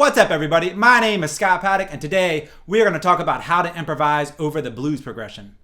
What's up, everybody? My name is Scott Paddock, and today we are going to talk about how to improvise over the blues progression.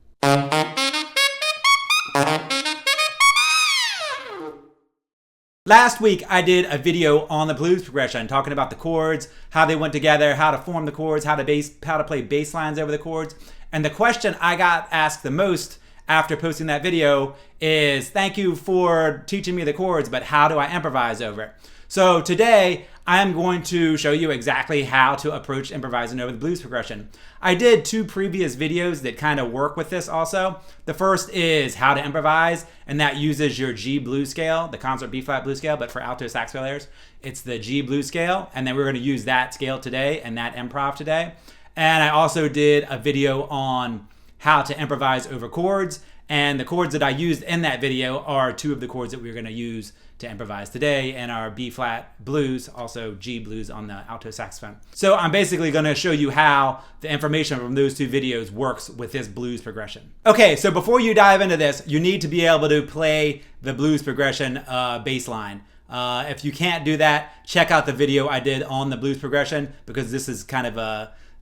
Last week, I did a video on the blues progression, talking about the chords, how they went together, how to form the chords, how to play bass lines over the chords. And the question I got asked the most after posting that video is, thank you for teaching me the chords, but how do I improvise over it? So today, I'm going to show you exactly how to approach improvising over the blues progression. I did two previous videos that kind of work with this also. The first is how to improvise, and that uses your G blues scale, the concert B-flat blues scale, but for alto sax players, it's the G blues scale. And then we're going to use that scale today and that improv today. And I also did a video on how to improvise over chords. And the chords that I used in that video are two of the chords that we're going to use to improvise today in our B-flat blues, also G blues on the alto saxophone. So I'm basically going to show you how the information from those two videos works with this blues progression. Okay, so before you dive into this, you need to be able to play the blues progression bass line. If you can't do that, check out the video I did on the blues progression, because this is kind of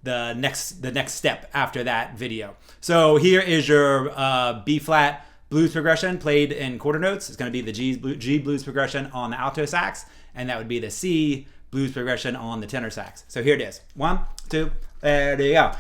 the next step after that video. So here is your B-flat blues progression played in quarter notes. It's going to be the G blues progression on the alto sax, and that would be the C blues progression on the tenor sax. So here it is. 1, 2, there you go.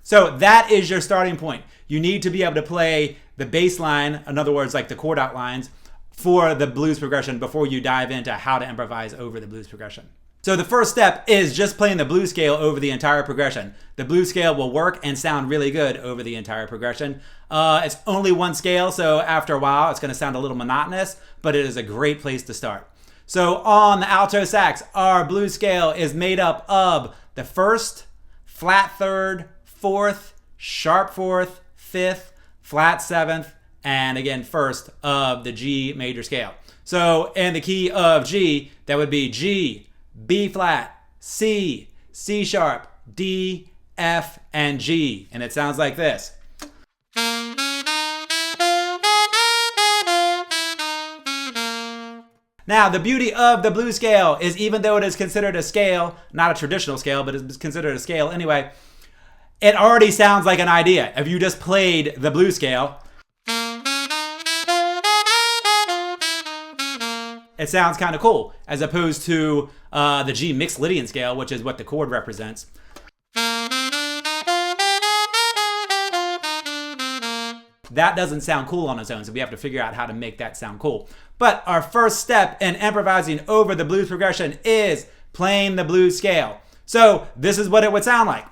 So that is your starting point. You need to be able to play the bass line, in other words, like the chord outlines, for the blues progression before you dive into how to improvise over the blues progression. So the first step is just playing the blues scale over the entire progression. The blues scale will work and sound really good over the entire progression. It's only one scale, so after a while it's going to sound a little monotonous, but it is a great place to start. So on the alto sax, our blues scale is made up of the first, flat third, fourth, sharp fourth, fifth, flat seventh, and again first of the G major scale. So in the key of G, that would be G, B flat, C, C sharp, D, F, and G. And it sounds like this. Now, the beauty of the blues scale is, even though it is considered a scale, not a traditional scale, but it's considered a scale anyway, it already sounds like an idea. If you just played the blues scale, it sounds kind of cool, as opposed to the G mixed Lydian scale, which is what the chord represents. That doesn't sound cool on its own, so we have to figure out how to make that sound cool. But our first step in improvising over the blues progression is playing the blues scale. So this is what it would sound like.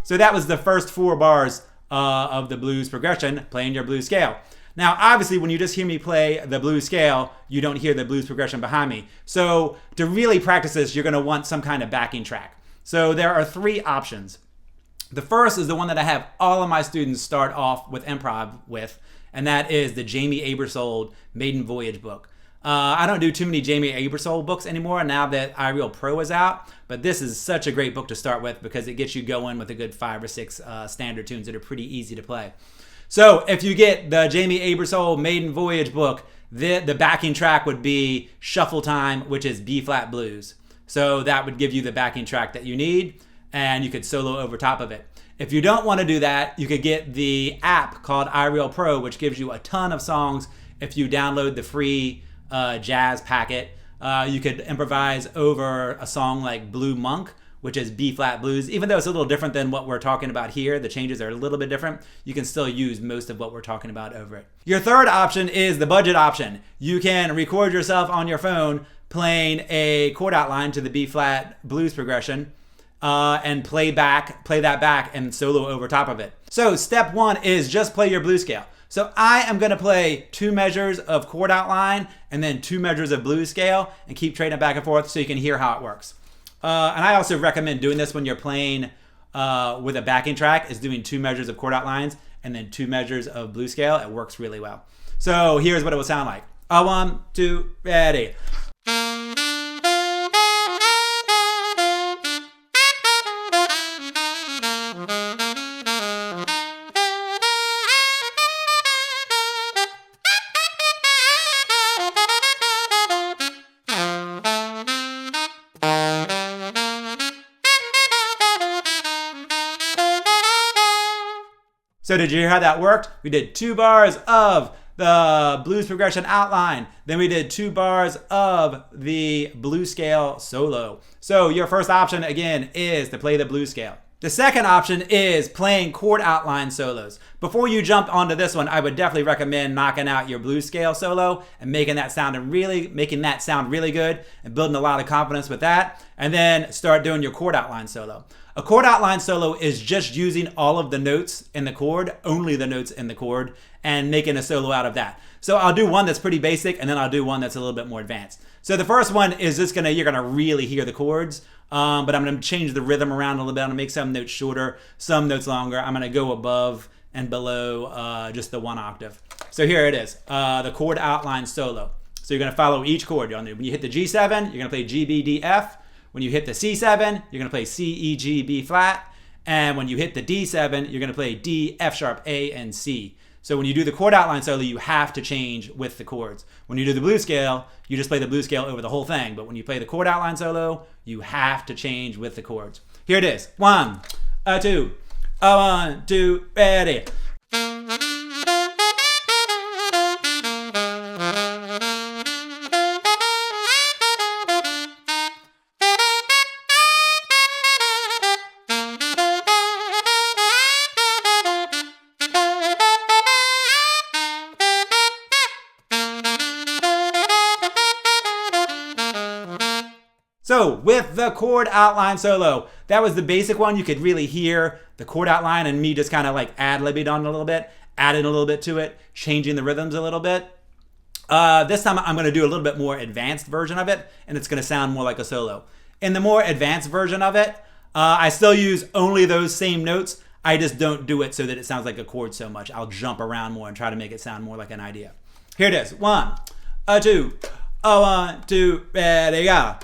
So that was the first 4 bars of the blues progression, playing your blues scale. Now, obviously, when you just hear me play the blues scale, you don't hear the blues progression behind me. So to really practice this, you're going to want some kind of backing track. So there are 3 options. The first is the one that I have all of my students start off with improv with, and that is the Jamie Aebersold Maiden Voyage book. I don't do too many Jamie Aebersold books anymore now that iReal Pro is out, but this is such a great book to start with because it gets you going with a good 5 or 6 standard tunes that are pretty easy to play. So if you get the Jamie Aebersold Maiden Voyage book, the backing track would be Shuffle Time, which is B-flat blues. So that would give you the backing track that you need, and you could solo over top of it. If you don't want to do that, you could get the app called iReal Pro, which gives you a ton of songs. If you download the free jazz packet, you could improvise over a song like Blue Monk, which is B-flat blues. Even though it's a little different than what we're talking about here, the changes are a little bit different, you can still use most of what we're talking about over it. Your third option is the budget option. You can record yourself on your phone playing a chord outline to the B-flat blues progression, and play that back and solo over top of it. So step 1 is just play your blues scale. So I am going to play 2 measures of chord outline and then 2 measures of blues scale and keep trading it back and forth so you can hear how it works. And I also recommend doing this when you're playing with a backing track, is doing 2 measures of chord outlines and then 2 measures of blues scale. It works really well. So here's what it will sound like. 1, 2, ready. So did you hear how that worked? We did 2 bars of the blues progression outline. Then we did 2 bars of the blues scale solo. So your first option, again, is to play the blues scale. The second option is playing chord outline solos. Before you jump onto this one, I would definitely recommend knocking out your blues scale solo and making that sound really good and building a lot of confidence with that. And then start doing your chord outline solo. A chord outline solo is just using all of the notes in the chord, only the notes in the chord, and making a solo out of that. So I'll do one that's pretty basic, and then I'll do one that's a little bit more advanced. So the first one is just you're gonna really hear the chords, but I'm gonna change the rhythm around a little bit. I'm gonna make some notes shorter, some notes longer. I'm gonna go above and below just the 1 octave. So here it is, the chord outline solo. So you're gonna follow each chord. When you hit the G7, you're gonna play G, B, D, F. When you hit the C7, you're gonna play C, E, G, B flat. And when you hit the D7, you're gonna play D, F sharp, A, and C. So when you do the chord outline solo, you have to change with the chords. When you do the blues scale, you just play the blues scale over the whole thing. But when you play the chord outline solo, you have to change with the chords. Here it is. 1, 2, 1, 2, ready. So with the chord outline solo, that was the basic one. You could really hear the chord outline and me just kind of like ad-libbing on it a little bit, adding a little bit to it, changing the rhythms a little bit. This time I'm gonna do a little bit more advanced version of it, and it's gonna sound more like a solo. In the more advanced version of it, I still use only those same notes. I just don't do it so that it sounds like a chord so much. I'll jump around more and try to make it sound more like an idea. Here it is. 1, 2, 1, 2, ready, go.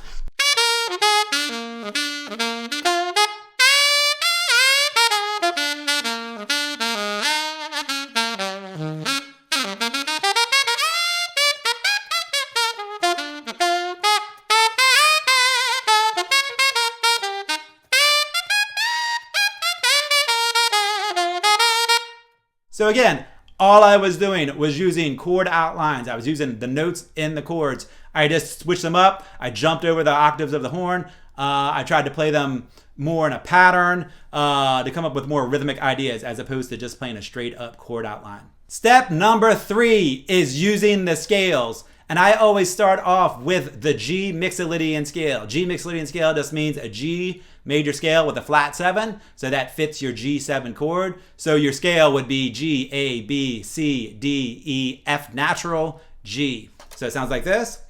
So again, all I was doing was using chord outlines. I was using the notes in the chords. I just switched them up. I jumped over the octaves of the horn. I tried to play them more in a pattern to come up with more rhythmic ideas as opposed to just playing a straight up chord outline. Step number 3 is using the scales. And I always start off with the G Mixolydian scale. G Mixolydian scale just means a G major scale with a flat 7. So that fits your G7 chord. So your scale would be G, A, B, C, D, E, F natural, G. So it sounds like this.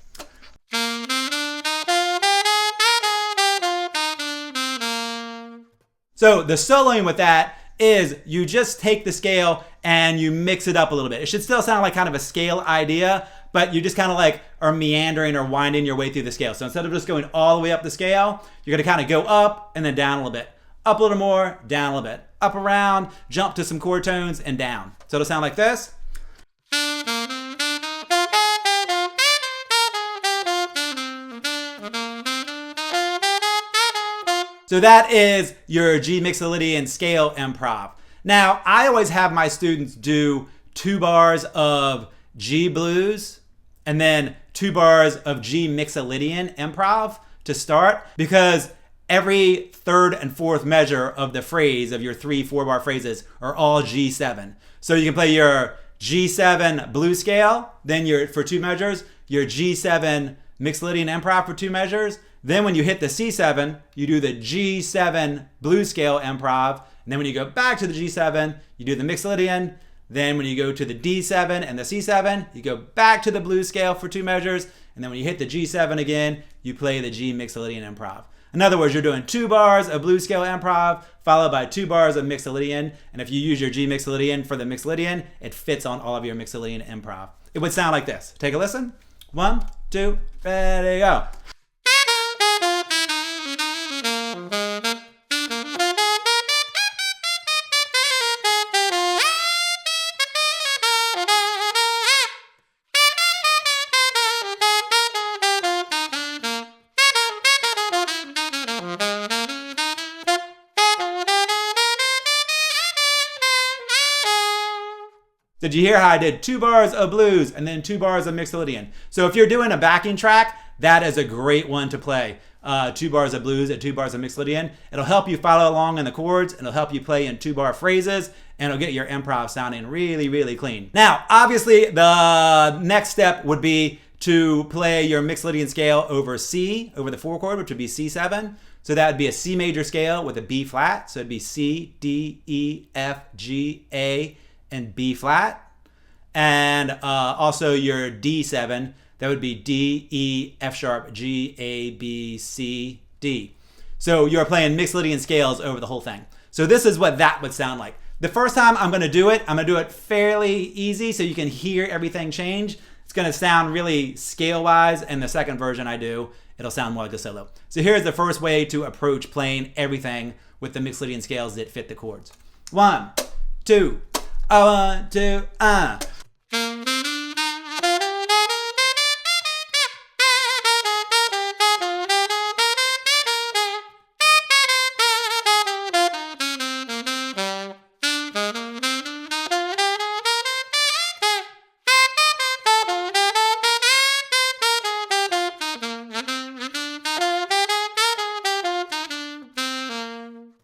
So the soloing with that is you just take the scale and you mix it up a little bit. It should still sound like kind of a scale idea, but you just kind of like are meandering or winding your way through the scale. So instead of just going all the way up the scale, you're gonna kind of go up and then down a little bit. Up a little more, down a little bit. Up around, jump to some chord tones, and down. So it'll sound like this. So that is your G Mixolydian scale improv. Now, I always have my students do 2 bars of G blues and then 2 bars of G Mixolydian improv to start, because every 3rd and 4th measure of the phrase of your 3-4 bar phrases are all G7. So you can play your G7 blues scale, then for 2 measures, your G7 Mixolydian improv for 2 measures. Then when you hit the C7, you do the G7 blues scale improv. And then when you go back to the G7, you do the Mixolydian Then when you go to the D7 and the C7, you go back to the blues scale for 2 measures. And then when you hit the G7 again, you play the G Mixolydian improv. In other words, you're doing 2 bars of blues scale improv followed by 2 bars of Mixolydian. And if you use your G Mixolydian for the Mixolydian, it fits on all of your Mixolydian improv. It would sound like this. Take a listen. 1, 2, ready, go. Did you hear how I did 2 bars of blues and then 2 bars of Mixolydian? So if you're doing a backing track, that is a great one to play. 2 bars of blues and 2 bars of Mixolydian. It'll help you follow along in the chords. It'll help you play in 2-bar phrases, and it'll get your improv sounding really, really clean. Now, obviously, the next step would be to play your Mixolydian scale over C, over the 4 chord, which would be C7. So that would be a C major scale with a B flat. So it'd be C, D, E, F, G, A, and B flat. And also your D7, that would be D, E, F sharp, G, A, B, C, D. So you're playing Mixolydian scales over the whole thing. So this is what that would sound like. The first time I'm gonna do it, I'm gonna do it fairly easy so you can hear everything change. It's gonna sound really scale-wise, and the second version I do, it'll sound more like a solo. So here's the first way to approach playing everything with the Mixolydian scales that fit the chords. 1, 2, 1, 2,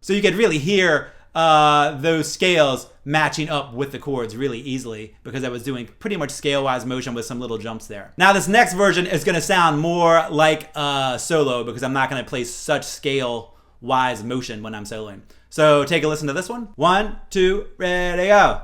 So you could really hear those scales matching up with the chords really easily because I was doing pretty much scale-wise motion with some little jumps there. Now this next version is going to sound more like a solo because I'm not going to play such scale-wise motion when I'm soloing. So take a listen to this one. 1, 2, ready, go.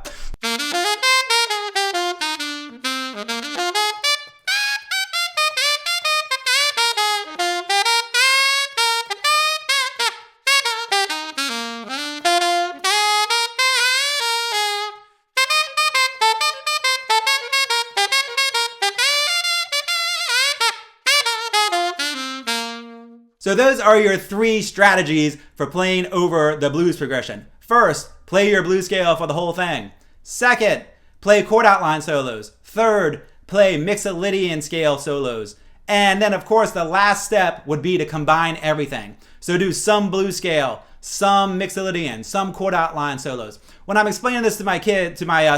So those are your 3 strategies for playing over the blues progression. First, play your blues scale for the whole thing. Second, play chord outline solos. Third, play Mixolydian scale solos. And then of course the last step would be to combine everything. So do some blues scale, some Mixolydian, some chord outline solos. When I'm explaining this to my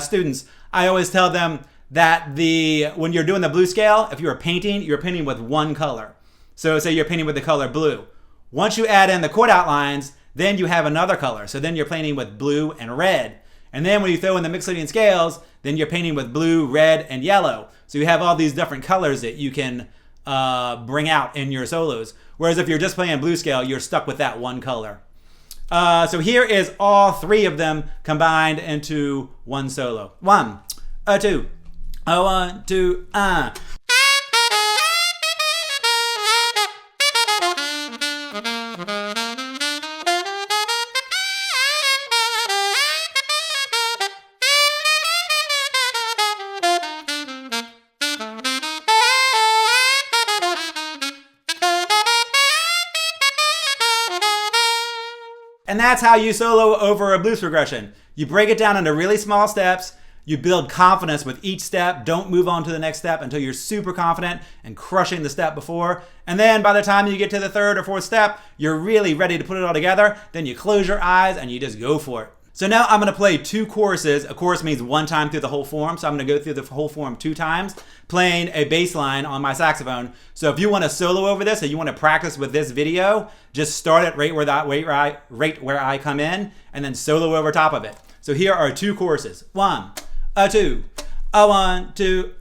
students, I always tell them that when you're doing the blues scale, if you're painting with one color. So say you're painting with the color blue. Once you add in the chord outlines, then you have another color. So then you're painting with blue and red. And then when you throw in the Mixolydian scales, then you're painting with blue, red, and yellow. So you have all these different colors that you can bring out in your solos. Whereas if you're just playing blue scale, you're stuck with that one color. So here is all 3 of them combined into one solo. 1, 2, 1, 2, And that's how you solo over a blues progression. You break it down into really small steps. You build confidence with each step. Don't move on to the next step until you're super confident and crushing the step before. And then by the time you get to the 3rd or 4th step, you're really ready to put it all together. Then you close your eyes and you just go for it. So now I'm going to play 2 choruses. A chorus means 1 time through the whole form. So I'm going to go through the whole form 2 times, playing a bass line on my saxophone. So if you want to solo over this or you want to practice with this video, just start it right where I come in and then solo over top of it. So here are 2 choruses. 1, 2, 1, 2,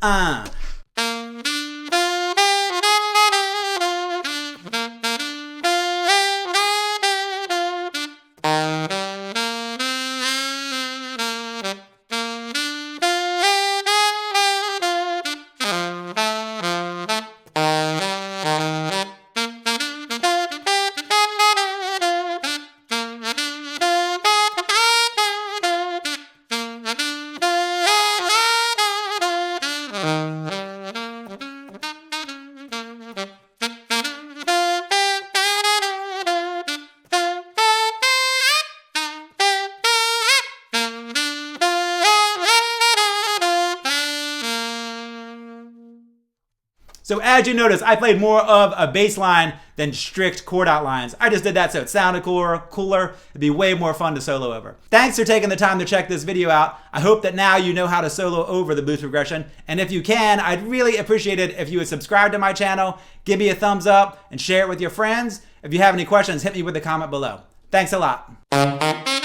So as you notice, I played more of a bass line than strict chord outlines. I just did that so it sounded cooler. It'd be way more fun to solo over. Thanks for taking the time to check this video out. I hope that now you know how to solo over the blues progression. And if you can, I'd really appreciate it if you would subscribe to my channel, give me a thumbs up, and share it with your friends. If you have any questions, hit me with a comment below. Thanks a lot.